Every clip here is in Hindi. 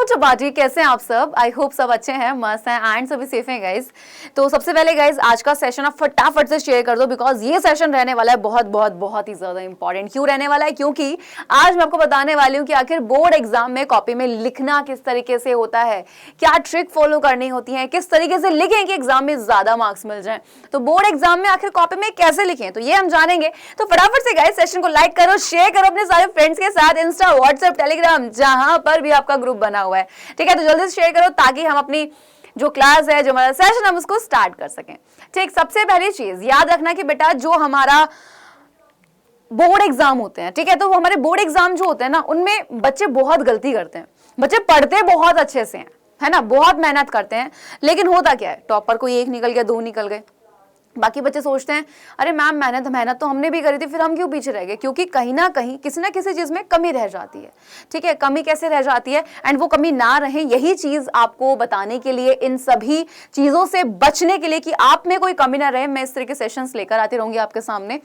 चपाटी, कैसे हैं आप सब? आई होप सब अच्छे हैं, मस्त हैं एंड सभी सेफ हैं गाइज। तो सबसे पहले गाइज आज का सेशन आप फटाफट से शेयर कर दो, बिकॉज ये सेशन रहने वाला है बहुत बहुत बहुत ही ज्यादा इंपॉर्टेंट। क्यों रहने वाला है? क्योंकि आज मैं आपको बताने वाली हूँ कि आखिर बोर्ड एग्जाम में कॉपी में लिखना किस तरीके से होता है, क्या ट्रिक फॉलो करनी होती है, किस तरीके से लिखें कि एग्जाम में ज्यादा मार्क्स मिल जाए। तो बोर्ड एग्जाम में आखिर कॉपी में कैसे लिखें, तो ये हम जानेंगे। तो फटाफट से गाइज सेशन को लाइक करो, शेयर करो अपने सारे फ्रेंड्स के साथ, इंस्टा, व्हाट्सएप, टेलीग्राम, जहां पर भी आपका ग्रुप बना हुआ है। ठीक है, तो जल्दी से शेयर करो ताकि हम अपनी जो क्लास है, जो हमारा सेशन, हम उसको स्टार्ट कर सकें। ठीक, सबसे पहली चीज याद रखना कि बेटा जो हमारा बोर्ड एग्जाम होते हैं, ठीक है, तो वो हमारे बोर्ड एग्जाम जो होते हैं ना, उनमें बच्चे बहुत गलती करते हैं। बच्चे पढ़ते बहुत अच्छे से हैं, है ना, बहुत मेहनत करते हैं, लेकिन होता क्या है, टॉपर को एक निकल गया, दो निकल गए, बाकी बच्चे सोचते हैं अरे मैम मेहनत तो हमने भी करी थी, फिर हम क्यों पीछे रह गए? क्योंकि कहीं ना कहीं किसी ना किसी चीज में कमी रह जाती है। ठीक है, कमी कैसे रह जाती है एंड वो कमी ना रहे, यही चीज आपको बताने के लिए, इन सभी चीजों से बचने के लिए कि आप में कोई कमी ना रहे, मैं इस तरह के सेशंस लेकर आती रहूंगी आपके सामने।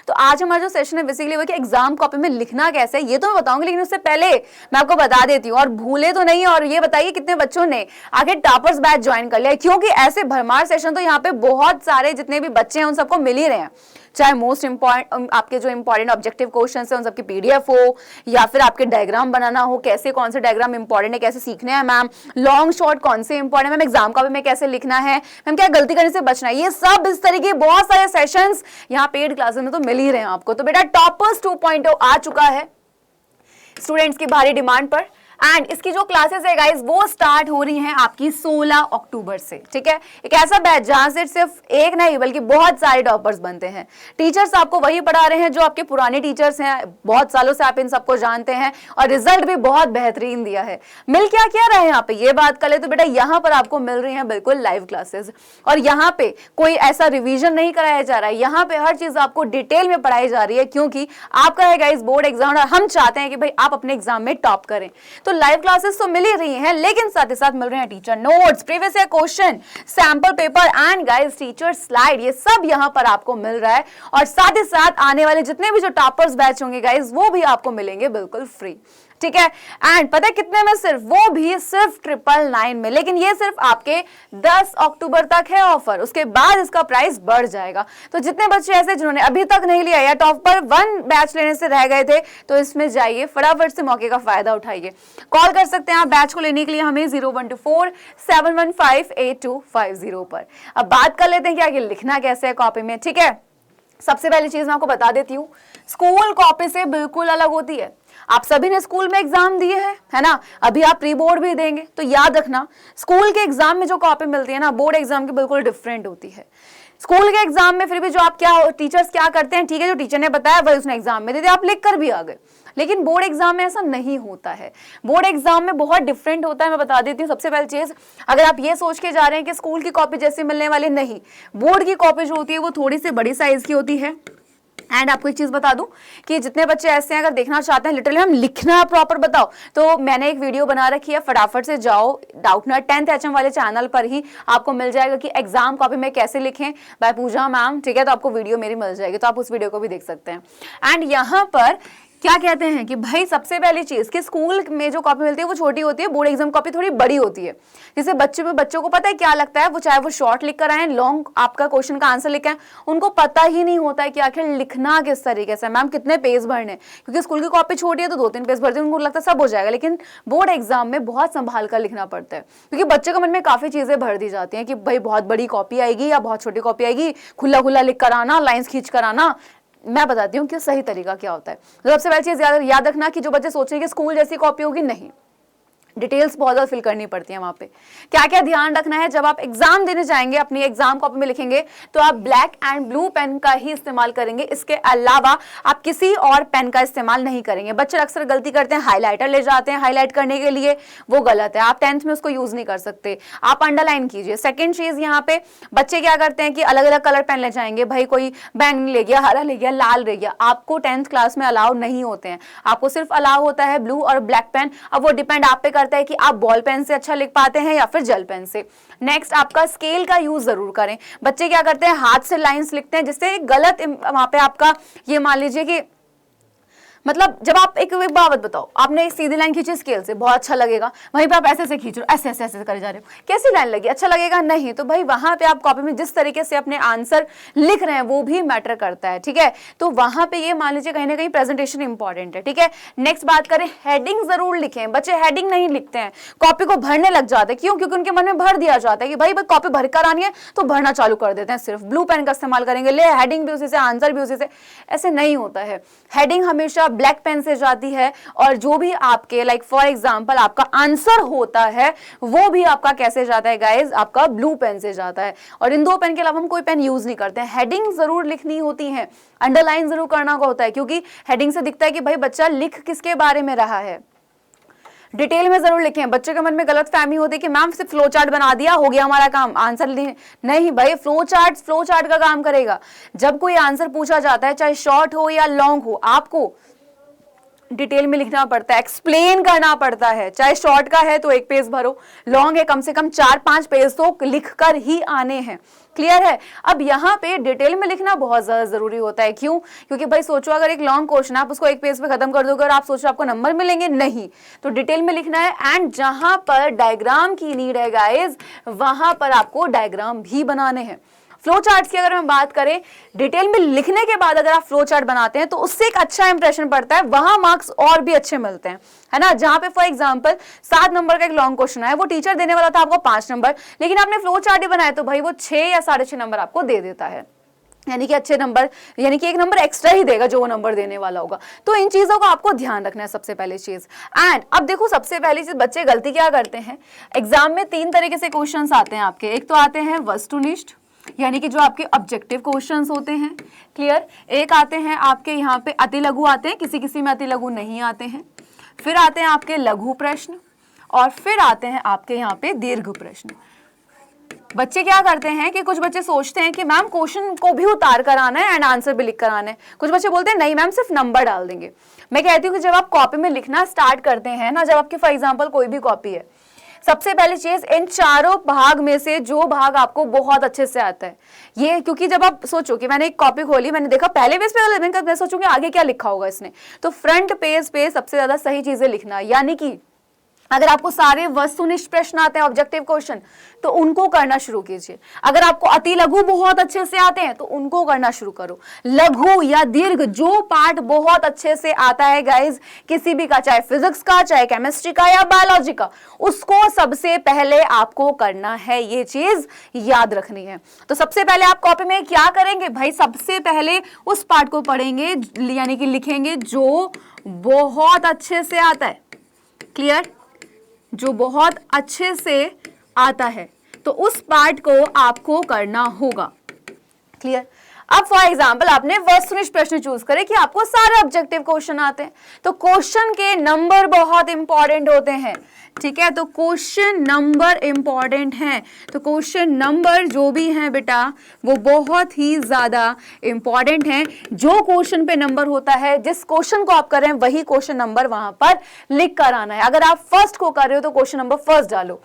तो आज हमारा जो सेशन है बेसिकली वो कि एग्जाम कॉपी में लिखना कैसे है, ये तो मैं बताऊंगी, लेकिन उससे पहले मैं आपको बता देती हूँ, और भूले तो नहीं। और ये बताइए कितने बच्चों ने आगे टॉपर्स बैच ज्वाइन कर लिया, क्योंकि ऐसे भरमार सेशन तो यहाँ पे बहुत सारे जितने भी बच्चे हैं उन सबको मिल ही रहे हैं। चाहे मोस्ट इंपॉर्टेंट आपके जो इंपॉर्टेंट ऑब्जेक्टिव क्वेश्चन है उन सबकी पीडीएफ हो, या फिर आपके डायग्राम बनाना हो, कैसे कौन से डायग्राम इंपॉर्टेंट है, कैसे सीखने हैं मैम, लॉन्ग शॉर्ट कौन से इंपॉर्टेंट है मैम, एग्जाम कॉपी में कैसे लिखना है मैम, क्या गलती करने से बचना है, ये सब इस तरीके बहुत सारे सेशंस यहाँ पेड क्लासेस में तो मिल ही रहे हैं आपको। तो बेटा टॉपर्स 2.0 आ चुका है स्टूडेंट्स की भारी डिमांड पर, एंड इसकी जो क्लासेस है गाइस वो स्टार्ट हो रही हैं आपकी 16 अक्टूबर से। ठीक है, एक ऐसा बैच जहां से सिर्फ एक नहीं बल्कि बहुत सारे टॉपर्स बनते हैं। टीचर्स आपको वही पढ़ा रहे हैं जो आपके पुराने टीचर्स हैं, बहुत सालों से आप इन सबको जानते हैं, और रिजल्ट भी बहुत बेहतरीन दिया है। मिल क्या क्या रहे हैं यहाँ पे, ये बात कर ले तो बेटा यहाँ पर आपको मिल रही है बिल्कुल लाइव क्लासेस, और यहाँ पे कोई ऐसा रिविजन नहीं कराया जा रहा है, यहाँ पे हर चीज आपको डिटेल में पढ़ाई जा रही है, क्योंकि आपका है गाइस बोर्ड एग्जाम और हम चाहते हैं कि भाई आप अपने एग्जाम में टॉप करें। तो लाइव क्लासेस तो मिल ही रही हैं, लेकिन साथ ही साथ मिल रहे हैं teacher notes, previous year question, sample paper and guys teacher slide, ये सब यहां पर आपको मिल रहा है। और साथ ही साथ आने वाले जितने भी जो टॉपर्स बैच होंगे गाइस वो भी आपको मिलेंगे बिल्कुल फ्री। ठीक है, एंड पता है कितने में? सिर्फ वो भी सिर्फ 999 में, लेकिन ये सिर्फ आपके 10 अक्टूबर तक है ऑफर, उसके बाद इसका प्राइस बढ़ जाएगा। तो जितने बच्चे ऐसे जिन्होंने अभी तक नहीं लिया या टॉपर 1 बैच लेने से रह गए थे, तो इसमें जाइए, फटाफट से मौके का फायदा उठाइए। कॉल कर सकते हैं आप बैच को लेने के लिए हमें 0124-715-8250 पर। अब बात कर लेते हैं कि आगे लिखना कैसे है कॉपी में। ठीक है, सबसे पहली चीज मैं आपको बता देती हूँ, स्कूल कॉपी से बिल्कुल अलग होती है। आप सभी ने स्कूल में एग्जाम दिए हैं, है ना, अभी आप प्री बोर्ड भी देंगे, तो याद रखना स्कूल के एग्जाम में जो कॉपी मिलती है ना, बोर्ड एग्जाम की बिल्कुल डिफरेंट होती है। स्कूल के एग्जाम में फिर भी जो आप टीचर्स क्या करते हैं, ठीक है, जो टीचर ने बताया वही उसने एग्जाम में दे दिया, आप लिख कर भी आ गए, लेकिन बोर्ड एग्जाम में ऐसा नहीं होता है। बोर्ड एग्जाम में बहुत डिफरेंट होता है। मैं बता देती हूँ सबसे पहली चीज, अगर आप ये सोच के जा रहे हैं कि स्कूल की कॉपी जैसी मिलने वाली, नहीं, बोर्ड की कॉपी जो होती है वो थोड़ी सी बड़ी साइज की होती है। एंड आपको एक चीज बता दूं कि जितने बच्चे ऐसे हैं अगर देखना चाहते हैं लिटरली हम लिखना प्रॉपर बताओ, तो मैंने एक वीडियो बना रखी है, फटाफट से जाओ डाउटनट 10th HM वाले चैनल पर ही आपको मिल जाएगा कि एग्जाम कॉपी में कैसे लिखें बाय पूजा मैम। ठीक है, तो आपको वीडियो मेरी मिल जाएगी, तो आप उस वीडियो को भी देख सकते हैं। एंड यहाँ पर क्या कहते हैं कि भाई सबसे पहली चीज कि स्कूल में जो कॉपी मिलती है वो छोटी होती है, बोर्ड एग्जाम कॉपी थोड़ी बड़ी होती है, जिससे बच्चों को पता है क्या लगता है, वो चाहे वो शॉर्ट लिख कर आए, लॉन्ग आपका क्वेश्चन का आंसर लिख आए, उनको पता ही नहीं होता है कि आखिर लिखना किस तरीके से, मैम कितने पेज भरने, क्योंकि स्कूल की कॉपी छोटी है तो 2-3 पेज भरते हैं, उनको लगता है सब हो जाएगा, लेकिन बोर्ड एग्जाम में बहुत संभाल कर लिखना पड़ता है, क्योंकि बच्चे के मन में काफी चीजें भर दी जाती हैं कि भाई बहुत बड़ी कॉपी आएगी या बहुत छोटी कॉपी आएगी, खुला खुला लिख कर आना, लाइन्स खींच कर आना। मैं बताती हूँ कि सही तरीका क्या होता है। तो सबसे पहली चीज याद रखना कि जो बच्चे सोच रहे हैं कि स्कूल जैसी कॉपी होगी, नहीं, डिटेल्स बहुत ज्यादा फिल करनी पड़ती है। वहां पे क्या क्या ध्यान रखना है, जब आप एग्जाम देने जाएंगे अपनी एग्जाम कॉपी में लिखेंगे तो आप ब्लैक एंड ब्लू पेन का ही इस्तेमाल करेंगे, इसके अलावा आप किसी और पेन का इस्तेमाल नहीं करेंगे। बच्चे अक्सर गलती करते हैं, हाईलाइटर ले जाते हैं हाईलाइट करने के लिए, वो गलत है, आप 10th में उसको यूज नहीं कर सकते, आप अंडरलाइन कीजिए। सेकेंड चीज, यहाँ पे बच्चे क्या करते हैं कि अलग अलग कलर पेन ले जाएंगे, भाई कोई बैंगनी ले गया, हरा ले गया, लाल ले गया, आपको 10th क्लास में अलाउ नहीं होते हैं, आपको सिर्फ अलाउ होता है ब्लू और ब्लैक पेन। अब वो डिपेंड आप पे करता है कि आप बॉल पेन से अच्छा लिख पाते हैं या फिर जेल पेन से। नेक्स्ट, आपका स्केल का यूज जरूर करें। बच्चे क्या करते हैं, हाथ से लाइंस लिखते हैं, जिससे गलत वहां पे आपका ये मान लीजिए कि मतलब जब आप एक बात बताओ, आपने एक सीधी लाइन खींची स्केल से, बहुत अच्छा लगेगा, वहीं पे आप ऐसे ऐसे खींच रहे हो, ऐसे ऐसे ऐसे करे जा रहे हो, कैसी लाइन लगी, अच्छा लगेगा नहीं। तो भाई वहां पे आप कॉपी में जिस तरीके से अपने आंसर लिख रहे हैं वो भी मैटर करता है, ठीक है। तो वहां पे ये मान लीजिए कहीं ना कहीं प्रेजेंटेशन इंपॉर्टेंट है, ठीक है। नेक्स्ट बात करें, हेडिंग जरूर लिखें। बच्चे हेडिंग नहीं लिखते हैं, कॉपी को भरने लग जाते हैं। क्यों? क्योंकि उनके मन में भर दिया जाता है कि भाई कॉपी भर कर आनी है, तो भरना चालू कर देते हैं, सिर्फ ब्लू पेन का इस्तेमाल करेंगे, ले हेडिंग भी उसी से, आंसर भी उसी से। ऐसे नहीं होता है, हेडिंग हमेशा ब्लैक पेन से जाती है, और जो भी आपके लाइक फॉर एग्जांपल आपका आंसर होता है वो भी आपका कैसे जाता है गाइस, आपका ब्लू पेन से जाता है। और इन दो पेन के अलावा हम कोई पेन यूज नहीं करते हैं। हेडिंग जरूर लिखनी होती है, अंडरलाइन जरूर करना होता है, क्योंकि हेडिंग से दिखता है कि भाई बच्चा लिख किसके बारे में रहा है। डिटेल में जरूर लिखें। बच्चों के मन में गलत फहमी होती है कि मैम सिर्फ फ्लो चार्ट बना दिया हो गया हमारा काम, आंसर नहीं भाई, फ्लो चार्ट का काम करेगा। जब कोई आंसर पूछा जाता है, चाहे शॉर्ट हो या लॉन्ग हो, आपको डिटेल में लिखना पड़ता है, एक्सप्लेन करना पड़ता है। चाहे शॉर्ट का है तो 1 पेज भरो, लॉन्ग है कम से कम 4-5 पेज तो लिख कर ही आने हैं। क्लियर है? अब यहाँ पे डिटेल में लिखना बहुत ज्यादा जरूरी होता है। क्यों? क्योंकि भाई सोचो अगर एक लॉन्ग क्वेश्चन आप उसको 1 पेज पे खत्म कर दोगे और आप सोचो आपको नंबर मिलेंगे, नहीं। तो डिटेल में लिखना है। एंड जहां पर डायग्राम की नीड है गाइज, वहां पर आपको डायग्राम भी बनाने हैं। फ्लो चार्ट्स की अगर हम बात करें, डिटेल में लिखने के बाद अगर आप फ्लो चार्ट बनाते हैं तो उससे एक अच्छा इंप्रेशन पड़ता है, वहां मार्क्स और भी अच्छे मिलते हैं, है ना। जहां पे फॉर एग्जांपल 7 नंबर का एक लॉन्ग क्वेश्चन है, वो टीचर देने वाला था आपको 5 नंबर, लेकिन आपने फ्लो चार्ट ही बनाया तो भाई वो 6 या 6.5 नंबर आपको दे देता है, यानी कि अच्छे नंबर, यानी कि 1 नंबर एक्स्ट्रा ही देगा जो वो नंबर देने वाला होगा। तो इन चीजों को आपको ध्यान रखना है सबसे पहली चीज। एंड अब देखो सबसे पहली चीज, बच्चे गलती क्या करते हैं, एग्जाम में 3 तरीके से क्वेश्चंस आते हैं आपके। एक तो आते हैं वस्तुनिष्ठ, यानी कि जो आपके ऑब्जेक्टिव क्वेश्चंस होते हैं, क्लियर। एक आते हैं आपके यहाँ पे अति लघु आते हैं, किसी किसी में अति लघु नहीं आते हैं। फिर आते हैं आपके लघु प्रश्न, और फिर आते हैं आपके यहाँ पे दीर्घ प्रश्न। बच्चे क्या करते हैं कि कुछ बच्चे सोचते हैं कि मैम क्वेश्चन को भी उतार कर आना है एंड आंसर भी लिख कर आना है। कुछ बच्चे बोलते हैं नहीं मैम सिर्फ नंबर डाल देंगे। मैं कहती हूँ कि जब आप कॉपी में लिखना स्टार्ट करते हैं ना, जब आपकी फॉर एग्जाम्पल कोई भी कॉपी है, सबसे पहली चीज इन चारों भाग में से जो भाग आपको बहुत अच्छे से आता है, ये, क्योंकि जब आप सोचो कि मैंने एक कॉपी खोली, मैंने देखा पहले पेज पे, मैं सोचूंगी आगे क्या लिखा होगा इसने, तो फ्रंट पेज पे सबसे ज्यादा सही चीजें लिखना। यानी कि अगर आपको सारे वस्तुनिष्ठ प्रश्न आते हैं, ऑब्जेक्टिव क्वेश्चन, तो उनको करना शुरू कीजिए। अगर आपको अति लघु बहुत अच्छे से आते हैं तो उनको करना शुरू करो। लघु या दीर्घ जो पार्ट बहुत अच्छे से आता है गाइज, किसी भी का, चाहे फिजिक्स का, चाहे केमिस्ट्री का या बायोलॉजी का, उसको सबसे पहले आपको करना है, ये चीज याद रखनी है। तो सबसे पहले आप कॉपी में क्या करेंगे भाई, सबसे पहले उस पार्ट को पढ़ेंगे, यानी कि लिखेंगे जो बहुत अच्छे से आता है। क्लियर? जो बहुत अच्छे से आता है, तो उस पार्ट को आपको करना होगा। क्लियर? अब फॉर एग्जाम्पल आपने वस्तुनिष्ठ प्रश्न चूज करे कि आपको सारे ऑब्जेक्टिव क्वेश्चन आते हैं, तो क्वेश्चन के नंबर बहुत इंपॉर्टेंट होते हैं। ठीक है, तो क्वेश्चन नंबर इंपॉर्टेंट है, तो क्वेश्चन नंबर जो भी है बेटा वो बहुत ही ज्यादा इंपॉर्टेंट है। जो क्वेश्चन पे नंबर होता है, जिस क्वेश्चन को आप कर रहे हैं वही क्वेश्चन नंबर वहां पर लिख कर आना है। अगर आप फर्स्ट को कर रहे हो तो क्वेश्चन नंबर फर्स्ट डालो।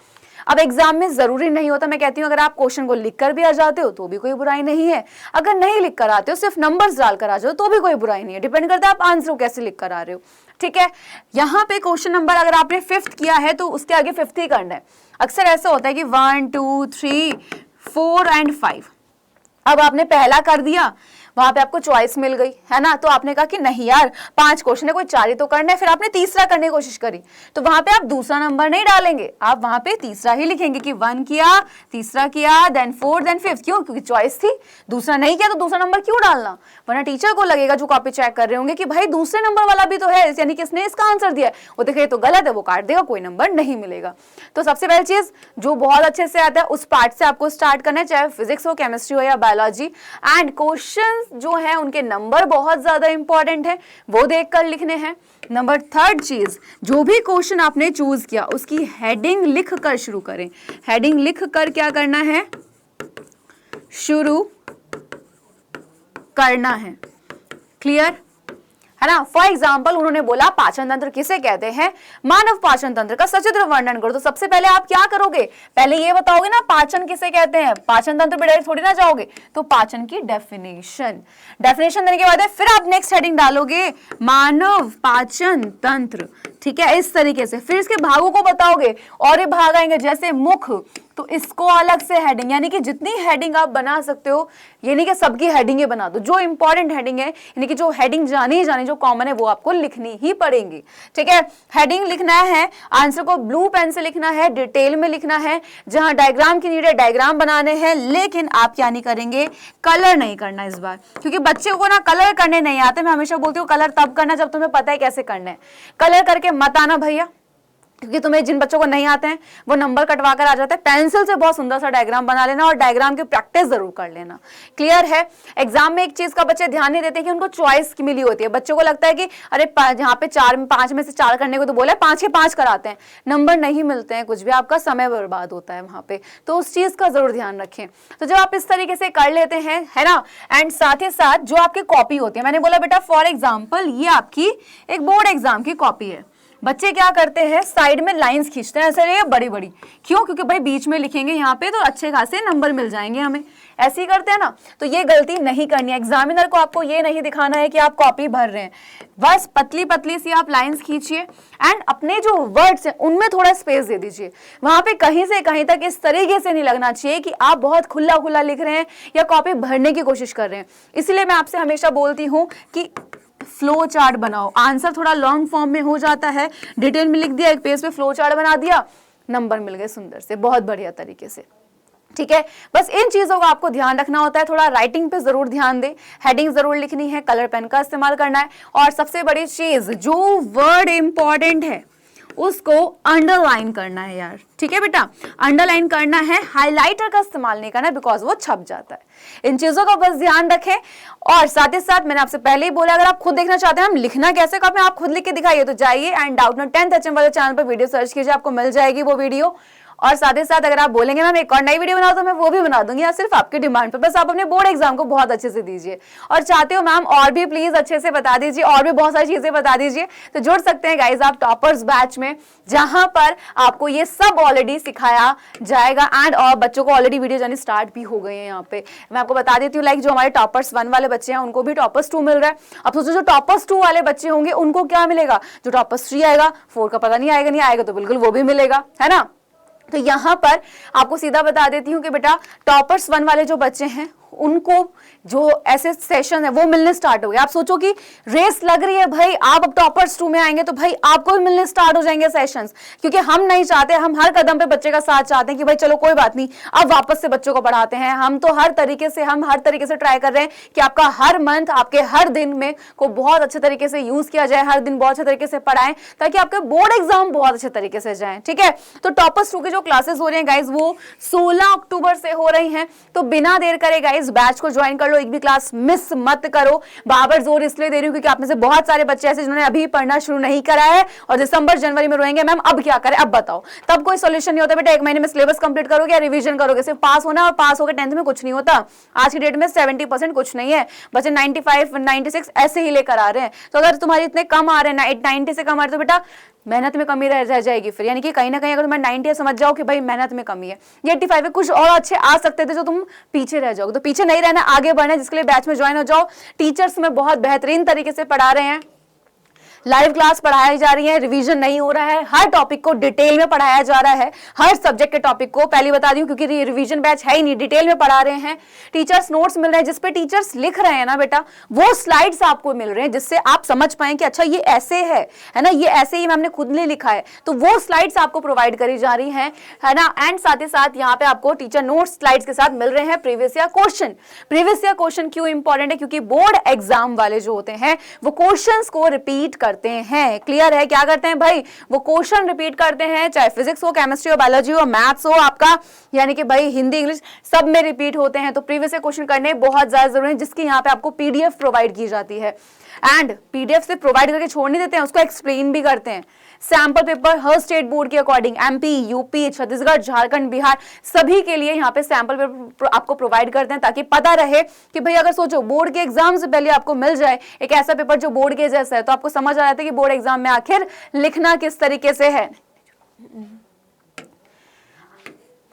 अब एग्जाम में जरूरी नहीं होता, मैं कहती हूं अगर आप क्वेश्चन को लिखकर भी आ जाते हो तो भी कोई बुराई नहीं है, अगर नहीं लिख कर आते हो सिर्फ नंबर्स डालकर आ जाओ तो भी कोई बुराई नहीं है, डिपेंड करता है आप आंसर को कैसे लिख कर आ रहे हो। ठीक है, यहाँ पे क्वेश्चन नंबर अगर आपने 5th किया है तो उसके आगे 5th ही करना है। अक्सर ऐसा होता है कि 1 2 3 4 एंड 5, अब आपने पहला कर दिया, वहां पे आपको चॉइस मिल गई है ना, तो आपने कहा कि नहीं यार 5 क्वेश्चन है, कोई 4 ही तो करना है, फिर आपने तीसरा करने की कोशिश करी, तो वहां पे आप दूसरा नंबर नहीं डालेंगे, आप वहां पे तीसरा ही लिखेंगे कि 1 किया, तीसरा किया, देन 4, देन 5। क्यों? क्योंकि चॉइस थी, दूसरा नहीं किया तो दूसरा नंबर क्यों डालना, वरना टीचर को लगेगा जो कॉपी चेक कर रहे होंगे कि भाई दूसरे नंबर वाला भी तो है, यानी कि इसने इसका आंसर दिया है, वो देखे तो गलत है, वो काट देगा, कोई नंबर नहीं मिलेगा। तो सबसे पहली चीज जो बहुत अच्छे से आता है उस पार्ट से आपको स्टार्ट करना है, चाहे फिजिक्स हो, केमिस्ट्री हो या बायोलॉजी। एंड क्वेश्चन जो है उनके नंबर बहुत ज्यादा इंपॉर्टेंट है, वो देखकर लिखने हैं। नंबर 3rd चीज, जो भी क्वेश्चन आपने चूज किया उसकी हेडिंग लिख कर शुरू करें। हेडिंग लिख कर क्या करना है, शुरू करना है। क्लियर है ना। फॉर एग्जाम्पल उन्होंने बोला पाचन तंत्र किसे कहते हैं, मानव पाचन तंत्र का सचित्र वर्णन करो। तो सबसे पहले आप क्या करोगे, पहले ये बताओगे ना पाचन किसे कहते हैं, पाचन तंत्र पे डायरेक्ट थोड़ी ना जाओगे, तो पाचन की डेफिनेशन देने के बाद फिर आप नेक्स्ट हेडिंग डालोगे मानव पाचन तंत्र, ठीक है, इस तरीके से। फिर इसके भागों को बताओगे और ये भाग आएंगे जैसे मुख, तो इसको अलग से हेडिंग, यानी कि जितनी हेडिंग आप बना सकते हो, ये नहीं कि सबकी हेडिंगें बना दो, जो इंपॉर्टेंट हेडिंग है, यानी कि जो हेडिंग जानी ही जानी जो कॉमन है वो आपको लिखनी ही पड़ेगी, ठीक है। हेडिंग लिखना है, आंसर को ब्लू पेन से लिखना है, डिटेल में लिखना है, जहां डायग्राम की नीड है डायग्राम बनाने हैं, लेकिन आप क्या नहीं करेंगे, कलर नहीं करना इस बार, क्योंकि बच्चे को ना कलर करने नहीं आते। मैं हमेशा बोलती हूँ कलर तब करना जब तुम्हें पता है कैसे करना है, कलर करके मत आना भैया, क्योंकि तुम्हें जिन बच्चों को नहीं आते हैं वो नंबर कटवा कर आ जाते हैं। पेंसिल से बहुत सुंदर सा डायग्राम बना लेना और डायग्राम की प्रैक्टिस जरूर कर लेना, क्लियर है। एग्जाम में एक चीज का बच्चे ध्यान नहीं देते कि उनको चॉइस की मिली होती है। बच्चों को लगता है कि अरे यहाँ पे 5 में से 4 करने को तो बोला है, 5 के 5 कराते हैं, नंबर नहीं मिलते हैं, कुछ भी आपका समय बर्बाद होता है वहां पे, तो उस चीज का जरूर ध्यान रखें। तो जब आप इस तरीके से कर लेते हैं, है ना, एंड साथ ही साथ जो आपकी कॉपी होती है, मैंने बोला बेटा फॉर एग्जाम्पल ये आपकी एक बोर्ड एग्जाम की कॉपी है, बच्चे क्या करते हैं साइड में लाइंस खींचते हैं ऐसे बड़ी बड़ी, क्यों, क्योंकि भाई बीच में लिखेंगे यहाँ पे तो अच्छे खासे नंबर मिल जाएंगे हमें, ऐसे ही करते हैं ना। तो ये गलती नहीं करनी है, एग्जामिनर को आपको ये नहीं दिखाना है कि आप कॉपी भर रहे हैं, बस पतली पतली सी आप लाइंस खींचिए एंड अपने जो वर्ड्स हैं उनमें थोड़ा स्पेस दे दीजिए। वहां पे कहीं से कहीं तक इस तरीके से नहीं लगना चाहिए कि आप बहुत खुला खुला लिख रहे हैं या कॉपी भरने की कोशिश कर रहे हैं। इसलिए मैं आपसे हमेशा बोलती हूँ कि फ्लो चार्ट बनाओ, आंसर थोड़ा लॉन्ग फॉर्म में हो जाता है, डिटेल में लिख दिया, एक पेज पे फ्लो चार्ट बना दिया, नंबर मिल गए सुंदर से, बहुत बढ़िया तरीके से, ठीक है। बस इन चीजों का आपको ध्यान रखना होता है, थोड़ा राइटिंग पे जरूर ध्यान दे, हेडिंग जरूर लिखनी है, कलर पेन का इस्तेमाल करना है, और सबसे बड़ी चीज जो वर्ड इंपॉर्टेंट है उसको अंडरलाइन करना है यार, ठीक है बेटा, अंडरलाइन करना है, हाइलाइटर का इस्तेमाल नहीं करना है बिकॉज वो छप जाता है। इन चीजों का बस ध्यान रखें। और साथ ही साथ मैंने आपसे पहले ही बोला, अगर आप खुद देखना चाहते हैं हम लिखना कैसे कॉपी आप खुद लिख के दिखाइए, तो जाइए एंड डाउटनेट 10th HM वाले चैनल पर वीडियो सर्च कीजिए, आपको मिल जाएगी वो वीडियो। और साथ ही साथ अगर आप बोलेंगे मैम एक और नई वीडियो बनाओ, तो मैं वो भी बना दूंगी, या सिर्फ आपके डिमांड पे, बस आप अपने बोर्ड एग्जाम को बहुत अच्छे से दीजिए। और चाहते हो मैम और भी प्लीज अच्छे से बता दीजिए, और भी बहुत सारी चीजें बता दीजिए, तो जुड़ सकते हैं गाइज आप टॉपर्स बैच में, जहां पर आपको ये सब ऑलरेडी सिखाया जाएगा एंड और बच्चों को ऑलरेडी वीडियो जानी स्टार्ट भी हो गई है। यहाँ पे मैं आपको बता देती हूँ, लाइक जो हमारे टॉपर्स 1 वाले बच्चे हैं उनको भी टॉपर्स 2 मिल रहा है। अब सोचो जो टॉपर्स 2 वाले बच्चे होंगे उनको क्या मिलेगा, जो टॉपर्स 3 आएगा, 4 का पता नहीं आएगा तो बिल्कुल वो भी मिलेगा, है ना। तो यहां पर आपको सीधा बता देती हूं कि बेटा टॉपर्स 1 वाले जो बच्चे हैं उनको जो ऐसे सेशन है वो मिलने स्टार्ट हो गए। आप सोचो कि रेस लग रही है भाई, आप अब टॉपर्स 2 में आएंगे तो भाई आपको भी मिलने स्टार्ट हो जाएंगे सेशंस, क्योंकि हम नहीं चाहते, हम हर कदम पे बच्चे का साथ चाहते हैं कि भाई चलो कोई बात नहीं, अब वापस से बच्चों को पढ़ाते हैं। हम तो हर तरीके से ट्राई कर रहे हैं कि आपका हर मंथ, आपके हर दिन में को बहुत अच्छे तरीके से यूज किया जाए, हर दिन बहुत अच्छे तरीके से पढ़ाएं, ताकि आपके बोर्ड एग्जाम बहुत अच्छे तरीके से जाए, ठीक है। तो टॉपर्स 2 की जो क्लासेस हो रही हैं गाइज वो 16 अक्टूबर से हो रही हैं, तो बिना देर करे गाइज बैच को ज्वाइन कर लो, एक भी क्लास मिस मत करो। बाबर जोर इसलिए दे रही हूं क्योंकि आप में से बहुत सारे बच्चे ऐसे जिन्होंने अभी पढ़ना शुरू नहीं करा है और दिसंबर जनवरी में रोएंगे मैम अब क्या करें, अब बताओ। तब कोई सॉल्यूशन नहीं होता बेटा, 1 महीने में सिलेबस कंप्लीट करोगे या रिवीजन करोगे, सिर्फ पास होना, और पास होकर 10th में कुछ नहीं होता। आज की डेट में 70% कुछ नहीं है, बच्चे 95 96 ऐसे ही लेकर आ रहे हैं। तो अगर तुम्हारे इतने कम आ रहे हैं, 90 से कम आ रहे तो बेटा मेहनत में कमी रह जाएगी फिर, यानी कि कहीं ना कहीं अगर तुम्हें 90 है समझ जाओ कि भाई मेहनत में कमी है। ये 85 है, कुछ और अच्छे आ सकते थे जो तुम पीछे रह जाओगे, तो पीछे नहीं रहना, आगे बढ़ना, जिसके लिए बैच में ज्वाइन हो जाओ। टीचर्स में बहुत बेहतरीन तरीके से पढ़ा रहे हैं, लाइव क्लास पढ़ाई जा रही है, रिवीजन नहीं हो रहा है, हर टॉपिक को डिटेल में पढ़ाया जा रहा है, हर सब्जेक्ट के टॉपिक को पहले बता दी क्योंकि रिवीजन बैच है ही नहीं, डिटेल में पढ़ा रहे हैं। टीचर्स नोट्स मिल रहे हैं, जिसपे टीचर्स लिख रहे हैं ना बेटा, वो स्लाइड्स आपको मिल रहे हैं जिससे आप समझ पाए कि अच्छा ये ऐसे है ना, ये ऐसे ही मैम ने खुद ने लिखा है, तो वो स्लाइड्स आपको प्रोवाइड करी जा रही है ना। एंड साथ ही साथ यहाँ पे आपको टीचर नोट्स स्लाइड्स के साथ मिल रहे हैं previous year question. Previous year question क्यों इंपॉर्टेंट है, क्योंकि बोर्ड एग्जाम वाले जो होते हैं वो क्वेश्चंस को रिपीट करते हैं। क्लियर है, क्या करते हैं भाई, वो क्वेश्चन रिपीट करते हैं, चाहे फिजिक्स हो, केमिस्ट्री हो, बायोलॉजी हो, मैथ्स हो आपका, यानी कि भाई हिंदी इंग्लिश सब में रिपीट होते हैं। तो प्रीवियस ईयर क्वेश्चन करने बहुत ज्यादा जरूरी है, जिसकी यहाँ पे आपको पीडीएफ प्रोवाइड की जाती है। एंड पीडीएफ से प्रोवाइड करके छोड़ नहीं देते हैं, उसको एक्सप्लेन भी करते हैं। सैंपल पेपर हर स्टेट बोर्ड के according, MP, UP, Chhattisgarh, Jharkhand, Bihar, सभी के लिए यहाँ पे सैंपल पेपर आपको प्रोवाइड करते हैं, ताकि पता रहे कि भाई अगर सोचो बोर्ड के एग्जाम से पहले आपको मिल जाए एक ऐसा पेपर जो बोर्ड के जैसा है, तो आपको समझ आ जाता है कि बोर्ड एग्जाम में आखिर लिखना किस तरीके से है।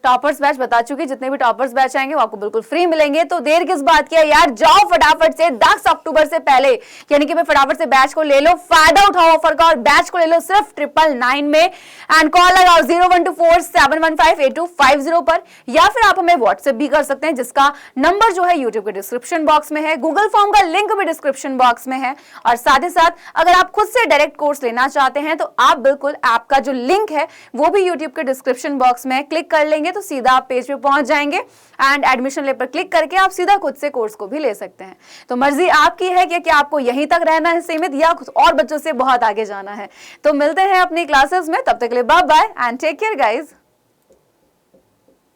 टॉपर्स बैच बता चुकी, जितने भी टॉपर्स बैच आएंगे वो आपको बिल्कुल फ्री मिलेंगे। तो देर किस बात की है यार, जाओ फटाफट से 10 अक्टूबर से पहले, यानी कि फटाफट से बैच को ले लो, फायदा उठाओ ऑफर का, और बैच को ले लो सिर्फ 999 में। एंड कॉल लगाओ 0124715850 पर, या फिर आप हमें व्हाट्सएप भी कर सकते हैं, जिसका नंबर जो है यूट्यूब के डिस्क्रिप्शन बॉक्स में है, गूगल फॉर्म का लिंक भी डिस्क्रिप्शन बॉक्स में है। और साथ ही साथ अगर आप खुद से डायरेक्ट कोर्स लेना चाहते हैं तो आप बिल्कुल ऐप का जो लिंक है वो भी यूट्यूब के डिस्क्रिप्शन बॉक्स में क्लिक कर लेंगे तो सीधा आप पेज पे पहुंच जाएंगे, एंड एडमिशन ले पर क्लिक करके आप सीधा खुद से कोर्स को भी ले सकते हैं। तो मर्जी आपकी है कि आपको यहीं तक रहना है सीमित, या कुछ और बच्चों से बहुत आगे जाना है। तो मिलते हैं अपनी क्लासेस में, तब तक के लिए bye bye and take care guys.